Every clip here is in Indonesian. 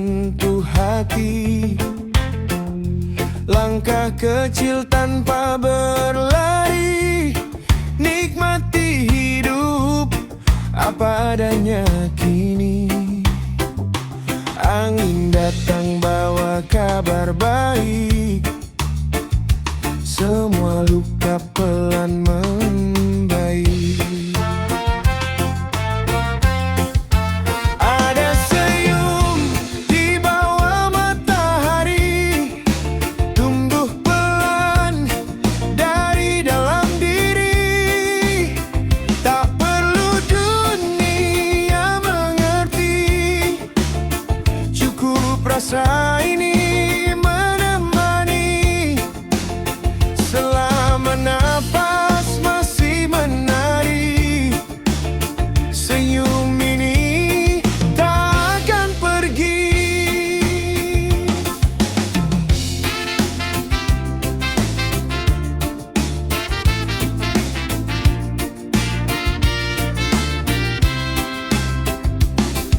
menyentuh hati. Langkah kecil tanpa berlari, nikmati hidup apa adanya kini. Angin datang bawa kabar baik, semua luka pelan membaik. Ada senyum di bawah matahari, tumbuh pelan dari dalam diri. Tak perlu dunia mengerti, cukup rasa ini menemani. Selama napas masih menari, senyum ini tak akan pergi.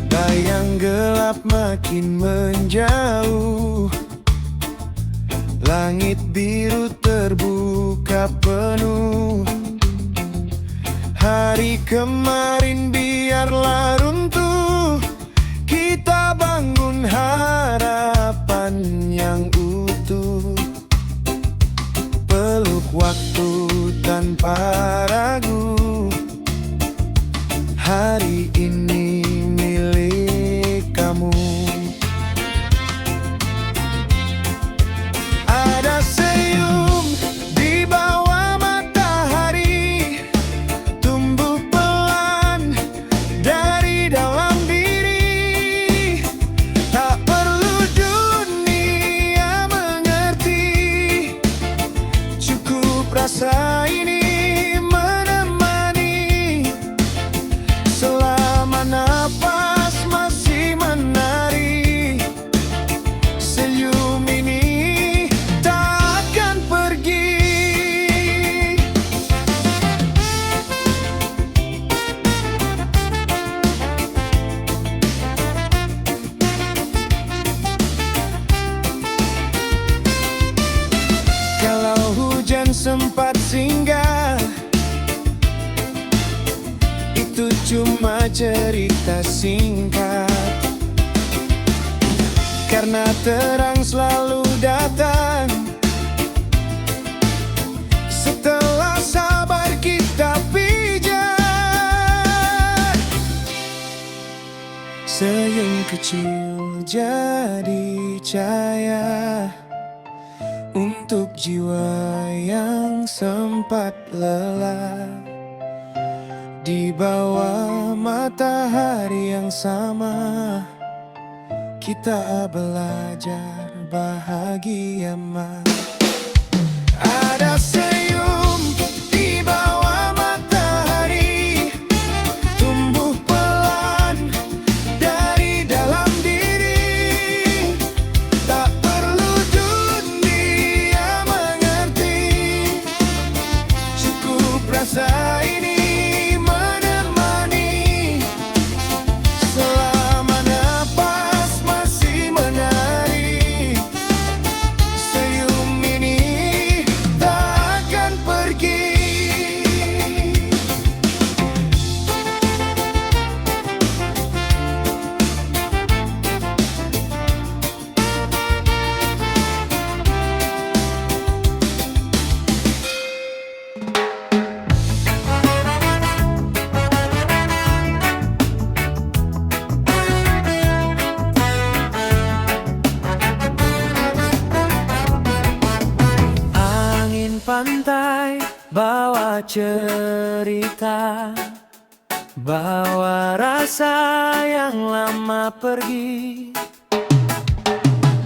Bayang gelap makin menjauh, langit biru terbuka penuh. Hari kemarin biarlah runtuh, kita bangun harapan yang utuh. Peluk waktu tanpa ragu, hari ini milik kamu. Ada senyum di bawah matahari, tumbuh pelan dari dalam diri. Tak perlu dunia mengerti, cukup rasa ini menemani. Selama napas masih menari, senyum ini takkan pergi. Kalau hujan sempat singgah, itu cuma cerita singkat. Karena terang selalu datang setelah sabar kita pijak. Senyum kecil jadi cahaya untuk jiwa yang sempat lelah. Di bawah matahari yang sama, kita belajar bahagia, Ma. Ada senyum di bawah matahari, tumbuh pelan dari dalam diri. Tak perlu dunia mengerti, cukup rasa ini menemani. Selama napas masih menari, senyum ini takkan pergi. Angin pantai bawa cerita, bawa rasa yang lama pergi.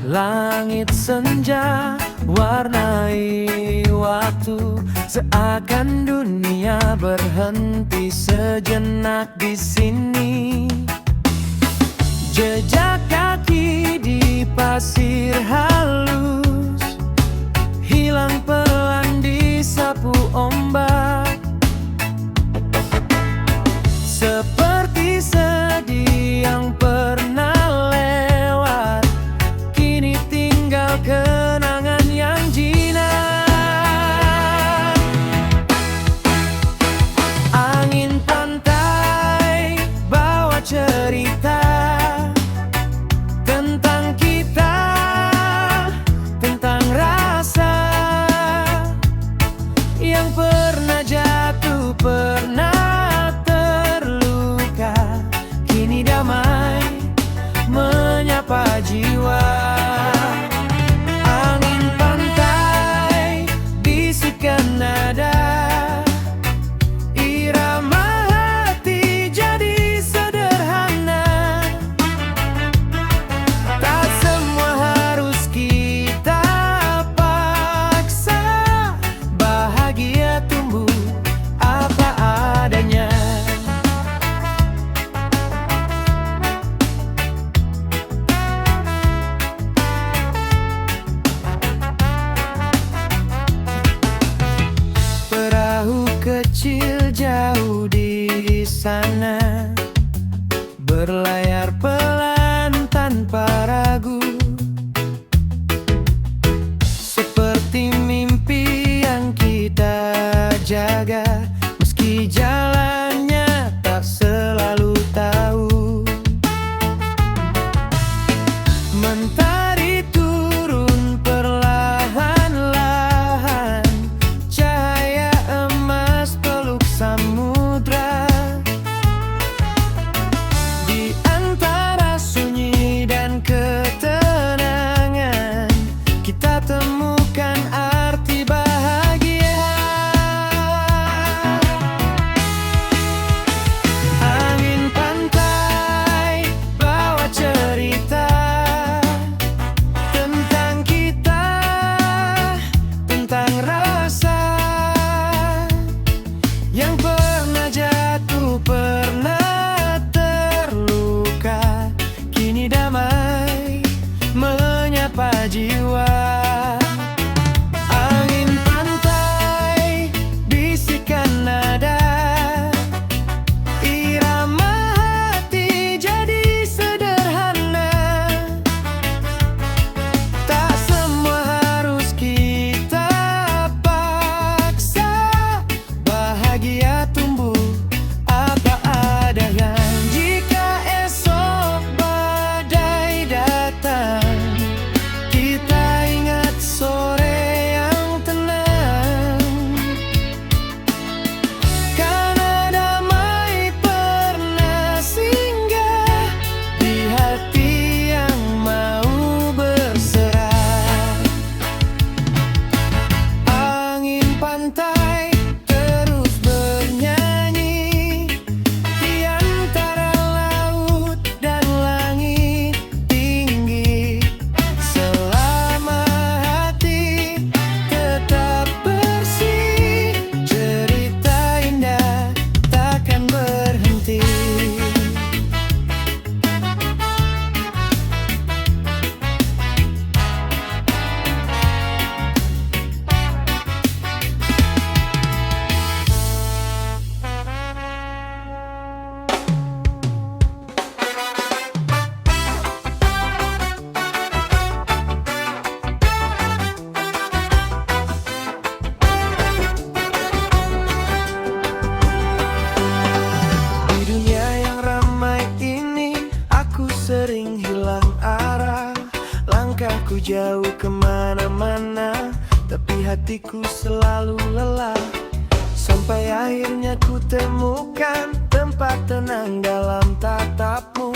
Langit senja warnai waktu, seakan dunia berhenti sejenak di sini. Jejak kaki di pasir halus, hilang pelan disapu ombak. Seperti sedih yang pernah lewat, jiwa. Angin pantai, bisikan nada, irama hati jadi sederhana. Tak semua harus kita paksa, bahagia tumbuh apa adanya. Jika esok badai datang, kita ingat sore yang tenang. Karena damai pernah singgah di hati yang mau berserah. Angin pantai terus bernyanyi di antara laut dan langit tinggi. Selama hati tetap bersih, cerita indah takkan berhenti. Di dunia yang ramai ini, aku sering hilang arah. Langkahku jauh kemana-mana, tapi hatiku selalu lelah. Sampai akhirnya ku temukan tempat tenang dalam tatapmu.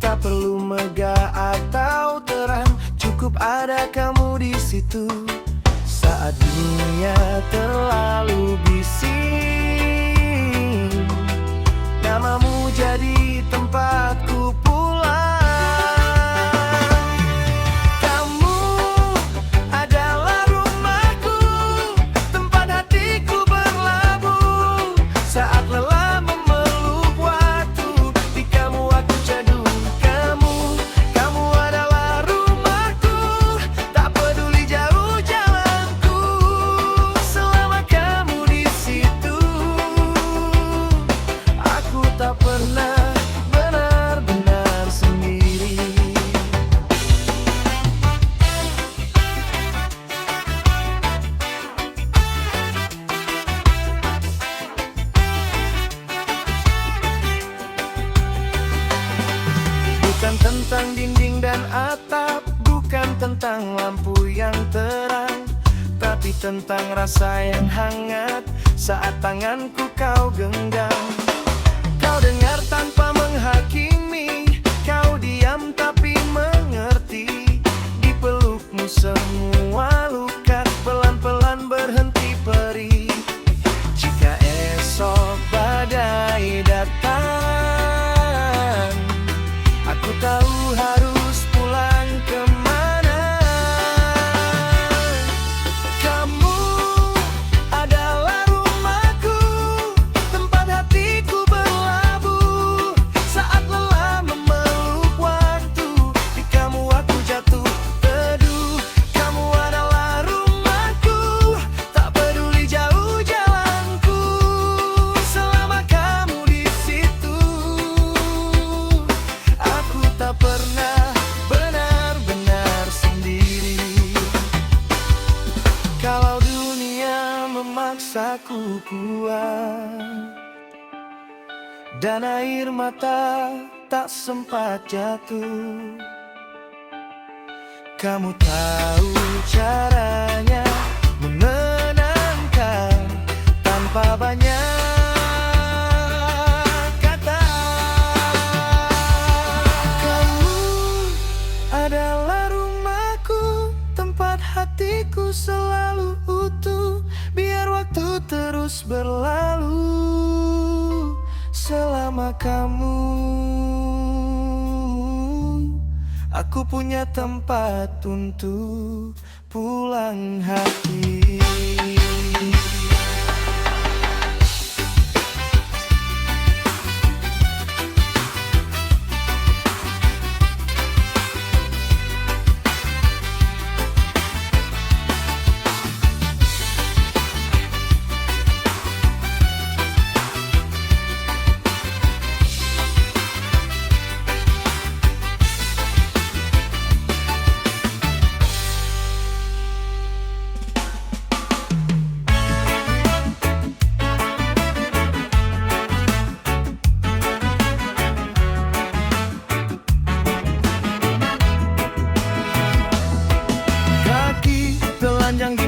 Tak perlu megah atau terang, cukup ada kamu di situ. Saat dunia terlalu bising, namamu jadi tempatku pulang. Kamu adalah rumahku, tempat hatiku berlabuh. Saat lelah memeluk waktu, di kamu aku candu. Kamu adalah rumahku, tak peduli jauh jalanku. Selama kamu di situ, aku tak pernah benar-benar sendiri. Bukan tentang dinding dan atap, bukan tentang lampu yang terang, tapi tentang rasa yang hangat saat tanganku kau genggam. Kau dengar tanpa menghakimi, kau diam tapi mengerti. Di pelukmu semua luka pelan-pelan berhenti perih. Jika esok badai datang, aku tahu harus pulang kemana. Kamu adalah rumahku, tempat hatiku berlabuh. Saat lelah memeluk waktu, di kamu aku jatuh teduh. Kamu adalah rumahku, tak peduli jauh jalanku. Selama kamu di situ, aku tak pernah benar-benar sendiri. Kalau dunia memaksaku kuat dan air mata tak sempat jatuh, kamu tahu caranya menenangkan tanpa banyak kata. Kamu adalah rumahku, tempat hatiku selalu utuh. Biar waktu terus berlalu, selama kamu, aku punya tempat untuk pulang hati.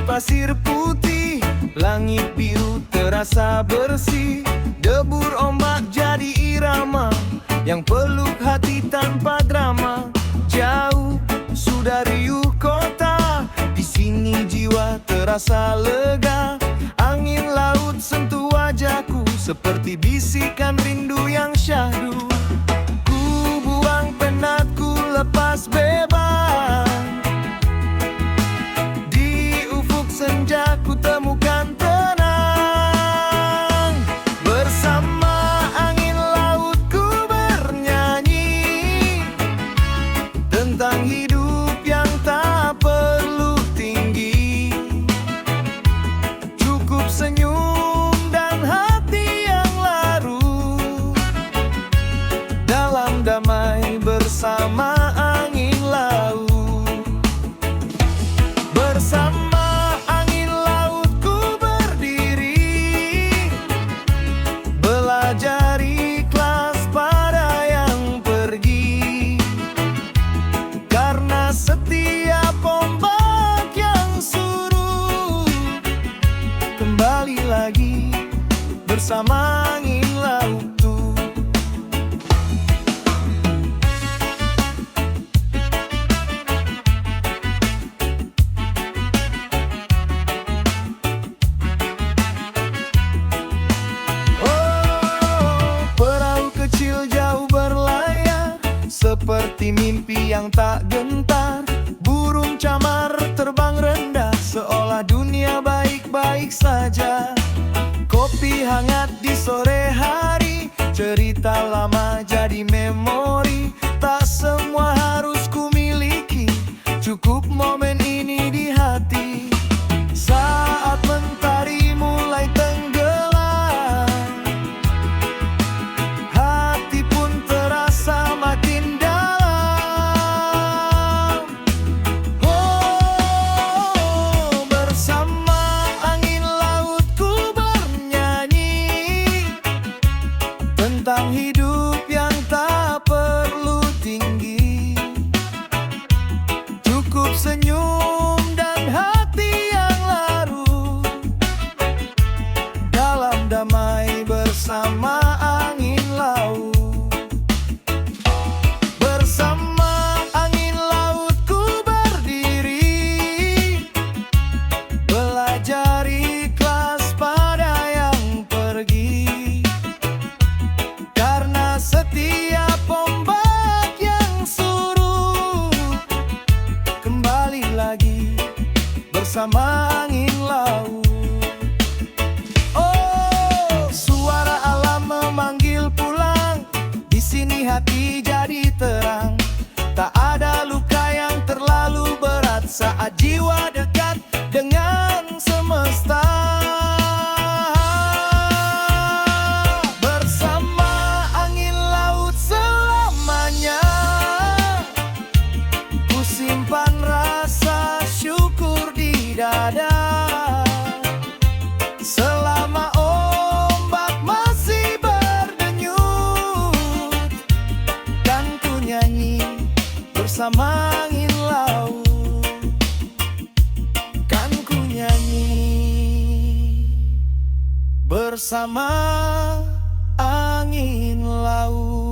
pasir putih, langit biru terasa bersih. Debur ombak jadi irama yang peluk hati tanpa drama. Jauh sudah riuh kota, di sini jiwa terasa lega. Angin laut sentuh wajahku seperti bisikan rindu yang syahdu. Ku buang penatku lepas bebas, di ufuk senja ku temukan tenang. Bersama angin laut ku bernyanyi tentang hidup yang tak perlu tinggi. Cukup senyum dan hati yang larut dalam damai bersama angin laut. Bersama angin laut ku berdiri, belajar ikhlas pada yang pergi. Karena setiap ombak yang surut kembali lagi bersama angin laut tuh. Oh, perahu kecil jauh berlayar seperti mimpi yang tak gentar. Burung camar terbang rendah seolah dunia baik-baik saja. Kopi hangat di sore hari, cerita lama jadi memori. Tak semua harus ku miliki, cukup momen ini di hati. Saat mentari mulai tenggelam, hati pun terasa makin dalam. Oh, bersama angin laut ku bernyanyi tentang hidup yang tak perlu tinggi. Cukup senyum dan hati yang larut dalam damai bersama angin laut. Bersama angin laut ku berdiri, belajar ikhlas pada yang pergi. Karena setiap ombak yang surut kembali lagi bersama angin laut. Oh, suara alam memanggil pulang, di sini hati jadi terang. Tak ada luka yang terlalu berat saat jiwa dekat dengan semesta. Bersama angin laut selamanya, ku simpan rasa syukur di dada. Selama ombak masih berdenyut, kan ku nyanyi bersama angin laut. Kan ku nyanyi bersama angin laut.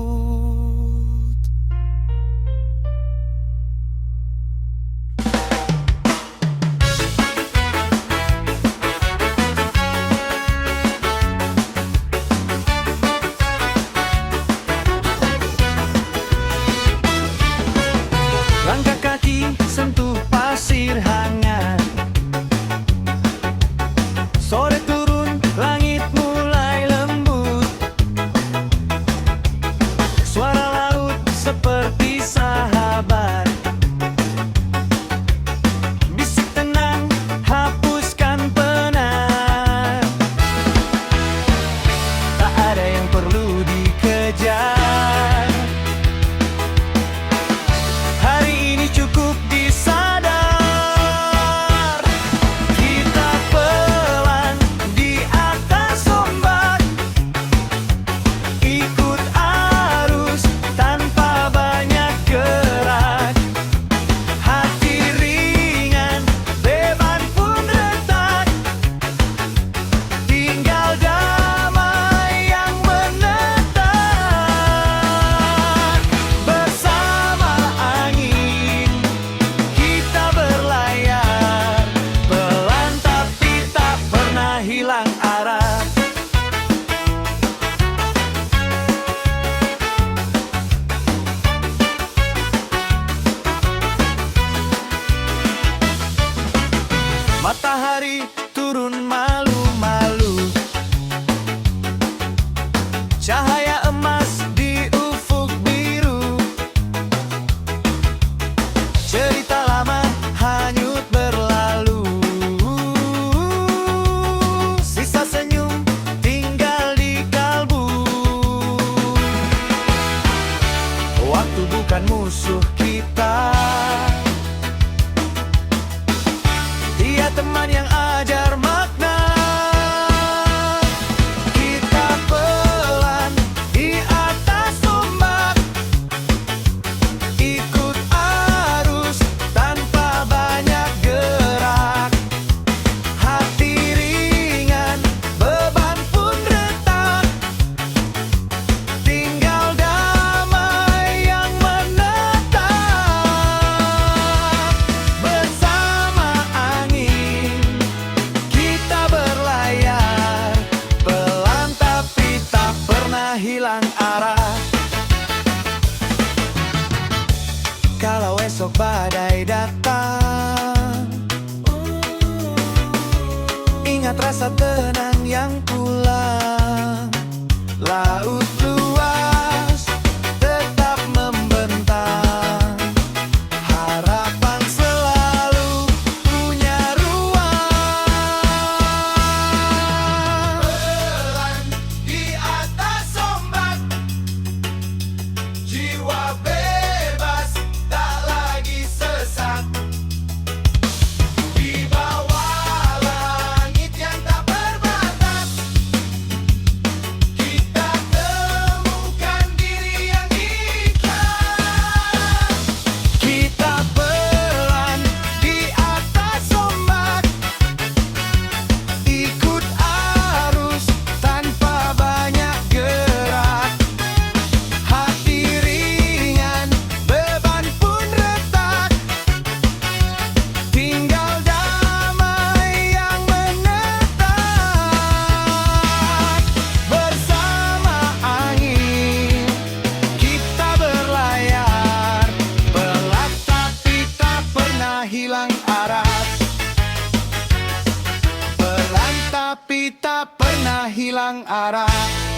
Langkah kaki sentuh pasir hangat, sore turun langit mulai lembut. Suara laut seperti sahabat, bisik tenang hapuskan penat. Tak ada yang perlu dikejar, hari ini cukup disadar. badai datang. Ingat rasa tenang yang pulang. Laut luas tetap membentang. Harapan selalu punya ruang. Berlan di atas ombak, jiwa bebas tak lagi sesat. Di bawah langit yang tak berbatas, kita temukan diri yang ikhlas. Kita berlan di atas ombak, ikut arus tanpa banyak gerak. Hati ringan, beban pun retak. Tinggal damai yang menetap. Bersama angin kita berlayar, pelan tapi tak pernah hilang arah. Pelan tapi tak pernah hilang arah.